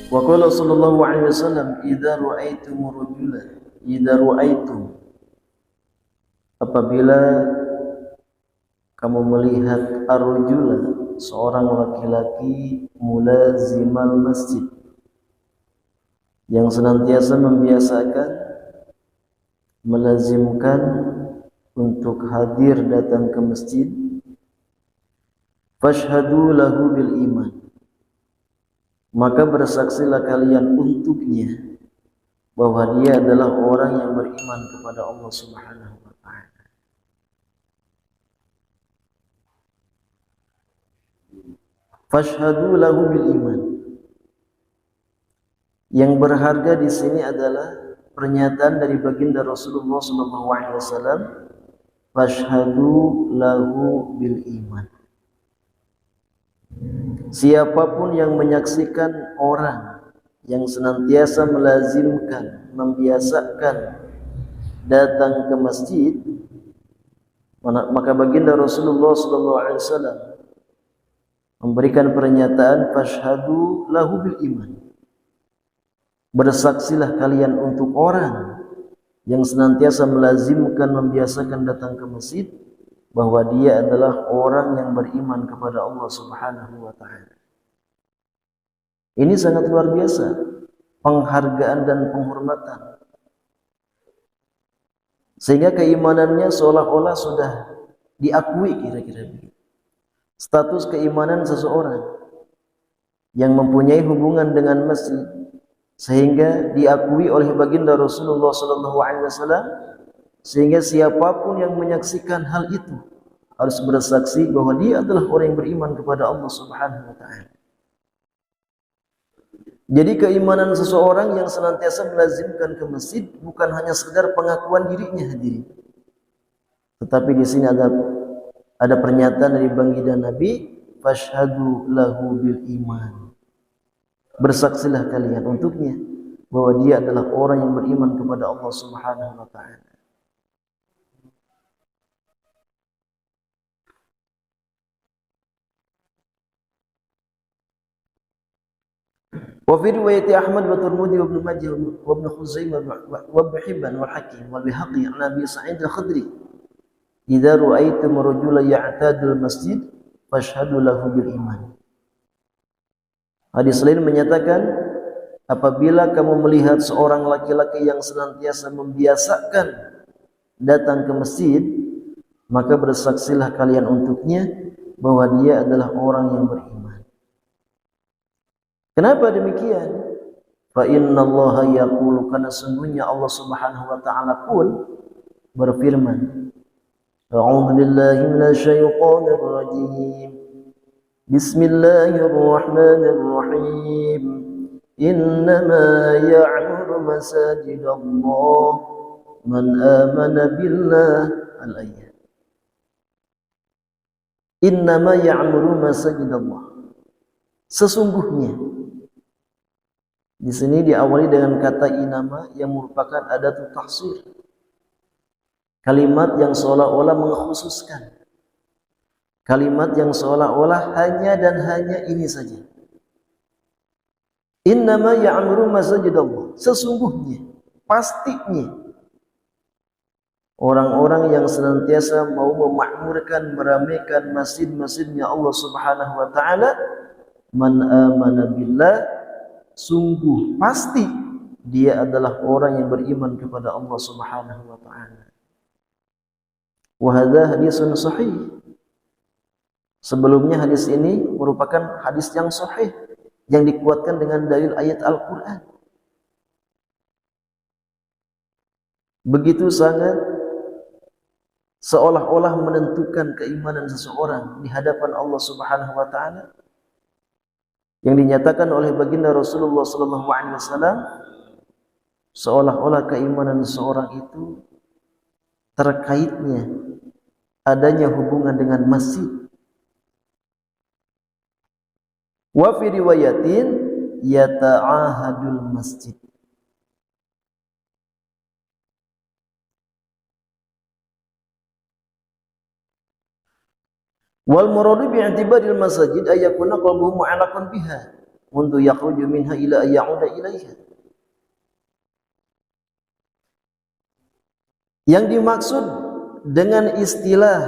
Wa qala sallallahu alaihi wasallam, idza ra'aitum, apabila kamu melihat ar-rajula, seorang laki-laki, mulazimal masjid, yang senantiasa membiasakan, melazimkan untuk hadir datang ke masjid, fashhadu lahu bil iman, maka bersaksilah kalian untuknya bahwa dia adalah orang yang beriman kepada Allah Subhanahu wa taala. Fashhadu lahu bil iman. Yang berharga di sini adalah pernyataan dari baginda Rasulullah sallallahu alaihi wasallam, fashhadu lahu bil iman. Siapapun yang menyaksikan orang yang senantiasa melazimkan, membiasakan datang ke masjid, maka baginda Rasulullah sallallahu alaihi wasallam memberikan pernyataan fashhadu lahu bil iman. Bersaksilah kalian untuk orang yang senantiasa melazimkan, membiasakan datang ke masjid, bahwa dia adalah orang yang beriman kepada Allah Subhanahu wa taala. Ini sangat luar biasa penghargaan dan penghormatan, sehingga keimanannya seolah-olah sudah diakui, kira-kira begitu. Status keimanan seseorang yang mempunyai hubungan dengan masjid sehingga diakui oleh baginda Rasulullah sallallahu alaihi wasallam, sehingga siapapun yang menyaksikan hal itu harus bersaksi bahwa dia adalah orang yang beriman kepada Allah Subhanahu wa taala. Jadi keimanan seseorang yang senantiasa melazimkan ke masjid bukan hanya sekedar pengakuan dirinya hadirin, tetapi di sini ada pernyataan dari baginda Nabi, fashhadu lahu bil iman. Bersaksilah kalian untuknya bahwa dia adalah orang yang beriman kepada Allah Subhanahu wa taala. Wa fi riwayat Ahmad wa Tirmidzi wa Ibnu Majah wa Ibnu Khuzaimah wa Ibnu Hibban wal Hakim wal Baihaqi an Abi Sa'id al-Khudri, idza ra'aitum rajulan ya'tadul masjid fashhadu lahu bil iman. Hadis lain menyatakan, apabila kamu melihat seorang laki-laki yang senantiasa membiasakan datang ke masjid, maka bersaksilah kalian untuknya bahwa dia adalah orang yang beriman. Kenapa demikian? Fa innallaha yaqulu, karena sungguhnya Allah Subhanahu wa taala pun berfirman, a'udzu billahi minasyaitonir rajim. Bismillahirrahmanirrahim. Innama ya'muru masajidallah man amana billah. Al-ayat. Innama ya'muru masajidallah. Sesungguhnya. Di sini diawali dengan kata inama yang merupakan adatut tahsir. Kalimat yang seolah-olah mengkhususkan. Kalimat yang seolah-olah hanya dan hanya ini saja. Innama ya'muru masajidallah. Sesungguhnya, pastinya, orang-orang yang senantiasa mau memakmurkan, meramaikan masjid-masjidnya Allah Subhanahu wa taala, man amana billah, sungguh pasti dia adalah orang yang beriman kepada Allah Subhanahu wa taala. Wa hadza hadisun sahih. Sebelumnya hadis ini merupakan hadis yang sahih, yang dikuatkan dengan dalil ayat Al-Quran. Begitu sangat seolah-olah menentukan keimanan seseorang di hadapan Allah Subhanahu wa taala, yang dinyatakan oleh baginda Rasulullah sallallahu alaihi wasallam, seolah-olah keimanan seseorang itu terkaitnya adanya hubungan dengan masjid. Wa fi riwayatin yata'ahadul masjid. Wal muradu bi'tibaril masajid ayyakuna qalbuhu mu'allaqan biha. mundu yakhruju minha ila ayyauda ilaiha. Yang dimaksud dengan istilah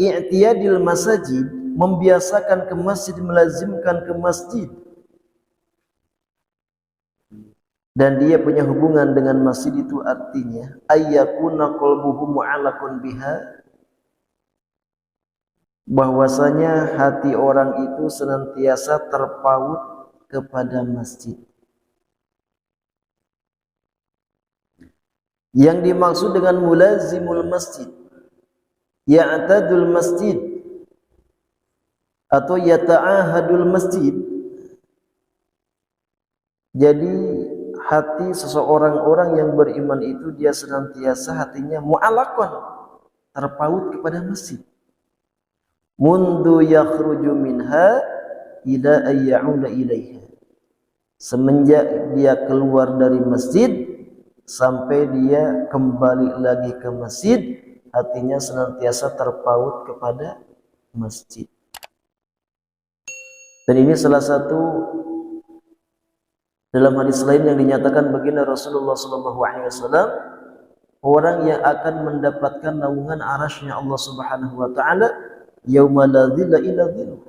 i'tiyadil masajid, membiasakan ke masjid, melazimkan ke masjid, dan dia punya hubungan dengan masjid, itu artinya ayyakuna qalbuhu mu'allaqun biha, bahwasanya hati orang itu senantiasa terpaut kepada masjid. Yang dimaksud dengan mulazimul masjid, ya'tadul masjid atau yata'ahadul masjid, jadi hati seseorang orang yang beriman itu dia senantiasa hatinya mu'allaqan, terpaut kepada masjid. Mundu yakhruju minha ila ayyauda ilaiha, semenjak dia keluar dari masjid sampai dia kembali lagi ke masjid, hatinya senantiasa terpaut kepada masjid. Dan ini salah satu dalam hadis lain yang dinyatakan baginda Rasulullah SAW, orang yang akan mendapatkan naungan arasy-Nya Allah Subhanahu wa taala yauma la dhilla illa dhilluh,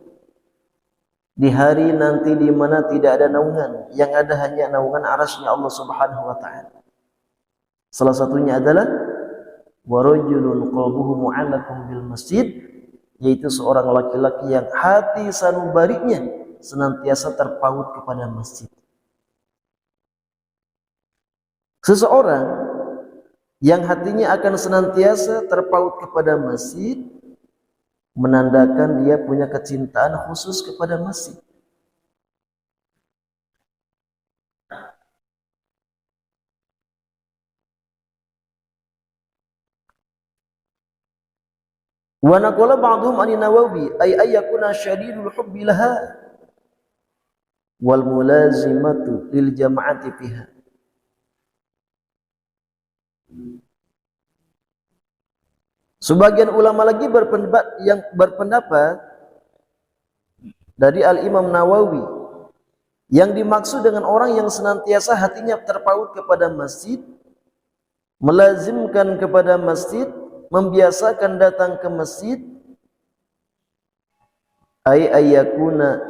di hari nanti di mana tidak ada naungan, yang ada hanya naungan arasy-Nya Allah Subhanahu wa taala. Salah satunya adalah warajulun qalbuhu mu'allaqun bil masjid, yaitu seorang laki-laki yang hati sanubariknya senantiasa terpaut kepada masjid. Seseorang yang hatinya akan senantiasa terpaut kepada masjid menandakan dia punya kecintaan khusus kepada masjid. Wa naqala ba'dhum an Nawawi ay yakuna syadidul hubbi laha wal mulazimatu lil jama'ati fiha. Sebagian ulama lagi berpendapat dari Al-Imam Nawawi, yang dimaksud dengan orang yang senantiasa hatinya terpaut kepada masjid, melazimkan kepada masjid, membiasakan datang ke masjid, ayyakuna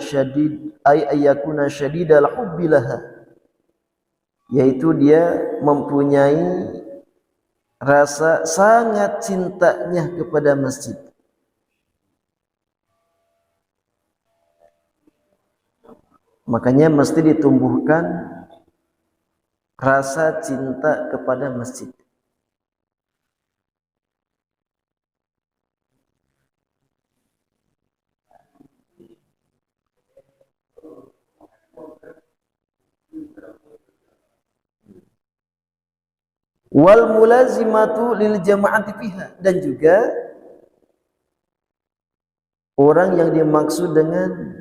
syadidal hubbi laha, yaitu dia mempunyai rasa sangat cintanya kepada masjid. Makanya mesti ditumbuhkan rasa cinta kepada masjid. Wal mulazimatu lil jama'ati fiha, dan juga orang yang dimaksud dengan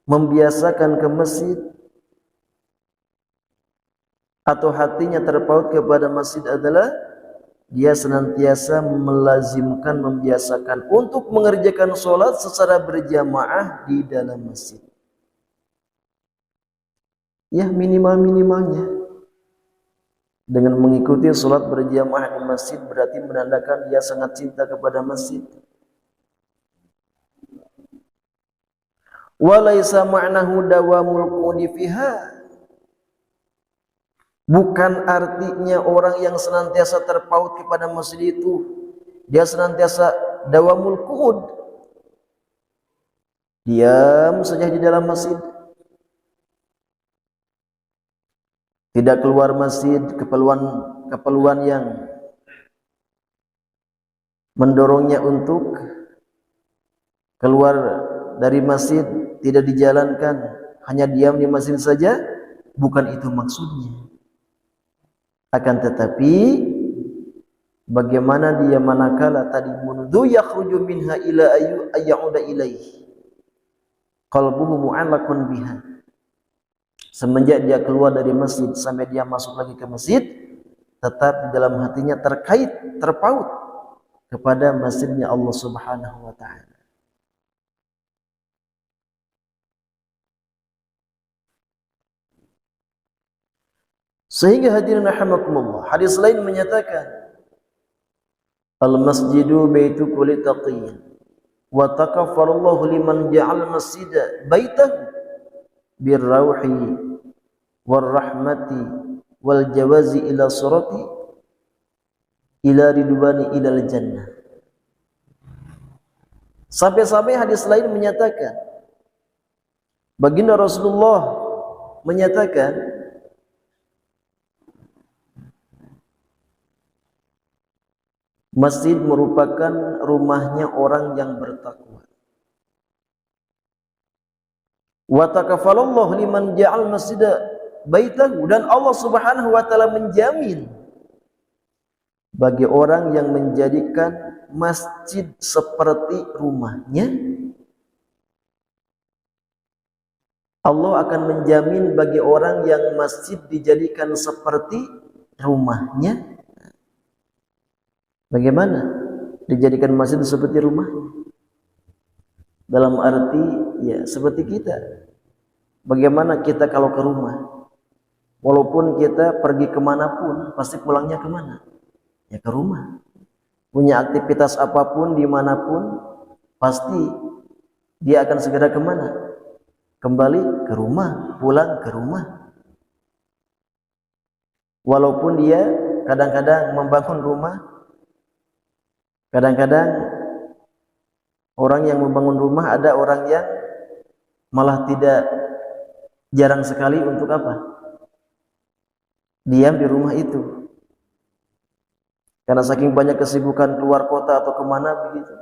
membiasakan ke masjid atau hatinya terpaut kepada masjid adalah dia senantiasa melazimkan, membiasakan untuk mengerjakan sholat secara berjamaah di dalam masjid. Ya, minimal-minimalnya dengan mengikuti sholat berjamaah di masjid berarti menandakan dia sangat cinta kepada masjid. Walaysa ma'nahu dawamul qudi fiha, bukan artinya orang yang senantiasa terpaut kepada masjid itu dia senantiasa dawamul qud, diam saja di dalam masjid, tidak keluar masjid, keperluan yang mendorongnya untuk keluar dari masjid tidak dijalankan, hanya diam di masjid saja, bukan itu maksudnya. Akan tetapi bagaimana dia manakala tadi mundu yakhruju minha ila ayyauda ilaihi qalbuhu mu'allaqun biha, semenjak dia keluar dari masjid sampai dia masuk lagi ke masjid, tetap di dalam hatinya terpaut kepada masjidnya Allah Subhanahu wa taala. Sehingga hadirin rahimakumullah, hadis lain menyatakan, al-masjidu baitu kulli taqiyyin wa takaffarallahu liman ja'al masjida baitahu birrauhi warahmati wal jawazi ila surati ila ridwani ilal jannah. Sampai-sampai hadis lain menyatakan, baginda Rasulullah menyatakan, masjid merupakan rumahnya orang yang bertakwa. Wa takaffalallahu liman ja'al masjida baitahu, dan Allah Subhanahu wa taala menjamin bagi orang yang menjadikan masjid seperti rumahnya, Allah akan menjamin bagi orang yang masjid dijadikan seperti rumahnya. Bagaimana dijadikan masjid seperti rumahnya? Dalam arti ya seperti kita. Bagaimana kita kalau ke rumah, walaupun kita pergi kemanapun, pasti pulangnya kemana? Ya ke rumah. Punya aktivitas apapun dimanapun, pasti dia akan segera kemana? Kembali ke rumah, pulang ke rumah. Walaupun dia kadang-kadang membangun rumah, kadang-kadang orang yang membangun rumah, ada orang yang malah tidak, jarang sekali untuk apa? Diam di rumah itu. Karena saking banyak kesibukan keluar kota atau kemana begitu.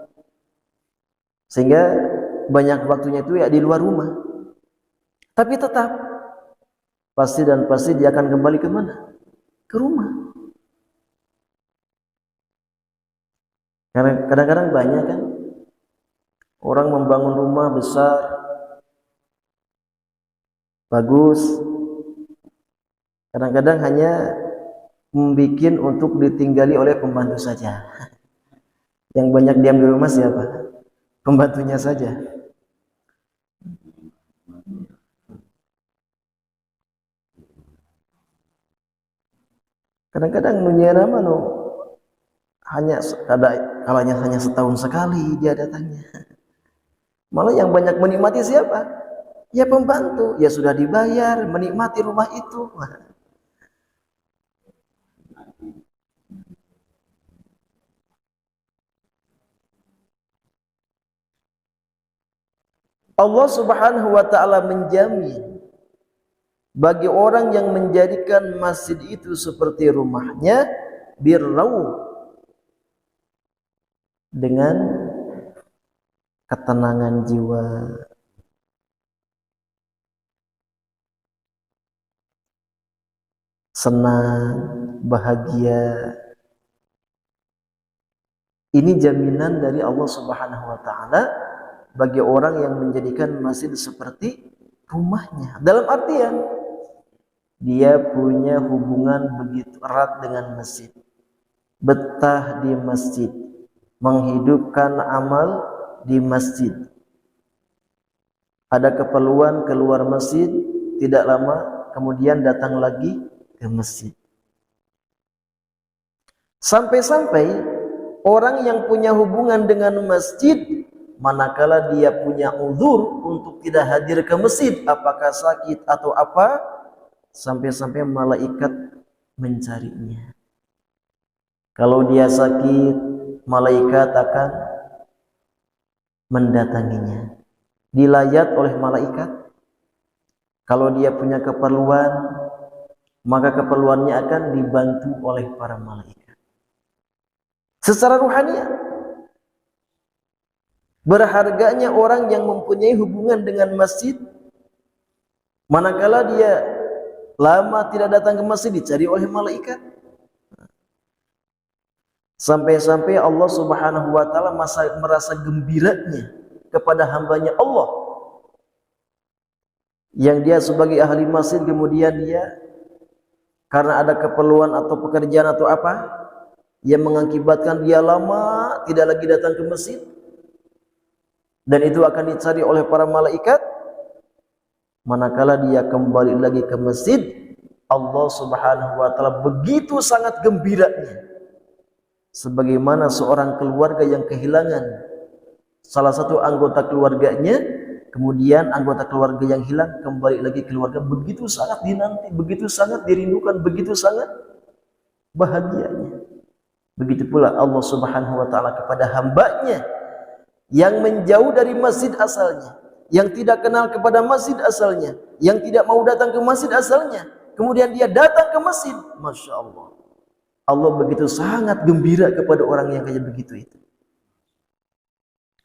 Sehingga banyak waktunya itu ya di luar rumah. Tapi tetap pasti dia akan kembali kemana? Ke rumah. Karena kadang-kadang banyak kan orang membangun rumah besar, bagus, kadang-kadang hanya membuat untuk ditinggali oleh pembantu saja. Yang banyak diam di rumah siapa? Pembantunya saja. Kadang-kadang menyerah hanya kalanya hanya setahun sekali dia datangnya. Malah yang banyak menikmati siapa? Ya pembantu, ya sudah dibayar, menikmati rumah itu. Allah Subhanahu wa taala menjamin bagi orang yang menjadikan masjid itu seperti rumahnya, birrau, dengan ketenangan jiwa, senang, bahagia. Ini jaminan dari Allah Subhanahu wa taala bagi orang yang menjadikan masjid seperti rumahnya. Dalam artian dia punya hubungan begitu erat dengan masjid, betah di masjid, menghidupkan amal di masjid. Ada keperluan keluar masjid, tidak lama kemudian datang lagi ke masjid. Sampai-sampai orang yang punya hubungan dengan masjid, manakala dia punya uzur untuk tidak hadir ke masjid, apakah sakit atau apa, sampai-sampai malaikat mencarinya. Kalau dia sakit, malaikat akan mendatanginya, dilayat oleh malaikat. Kalau dia punya keperluan, maka keperluannya akan dibantu oleh para malaikat. Secara ruhaniah, berharganya orang yang mempunyai hubungan dengan masjid, manakala dia lama tidak datang ke masjid, dicari oleh malaikat. Sampai-sampai Allah Subhanahu wa taala merasa gembiranya kepada hambanya Allah yang dia sebagai ahli masjid, kemudian dia karena ada keperluan atau pekerjaan atau apa yang mengakibatkan dia lama tidak lagi datang ke masjid, dan itu akan dicari oleh para malaikat. Manakala dia kembali lagi ke masjid, Allah Subhanahu wa taala begitu sangat gembiranya, sebagaimana seorang keluarga yang kehilangan salah satu anggota keluarganya, kemudian anggota keluarga yang hilang kembali lagi keluarga, begitu sangat dinanti, begitu sangat dirindukan, begitu sangat bahagianya. Begitu pula Allah Subhanahu wa taala kepada hambanya yang menjauh dari masjid asalnya, yang tidak kenal kepada masjid asalnya, yang tidak mau datang ke masjid asalnya, kemudian dia datang ke masjid. Masya Allah, Allah begitu sangat gembira kepada orang yang kayak begitu itu,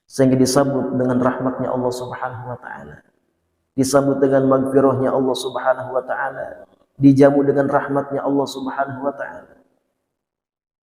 sehingga disambut dengan rahmatnya Allah Subhanahu wa taala, disambut dengan magfirahnya Allah Subhanahu wa taala, dijamu dengan rahmatnya Allah Subhanahu wa taala.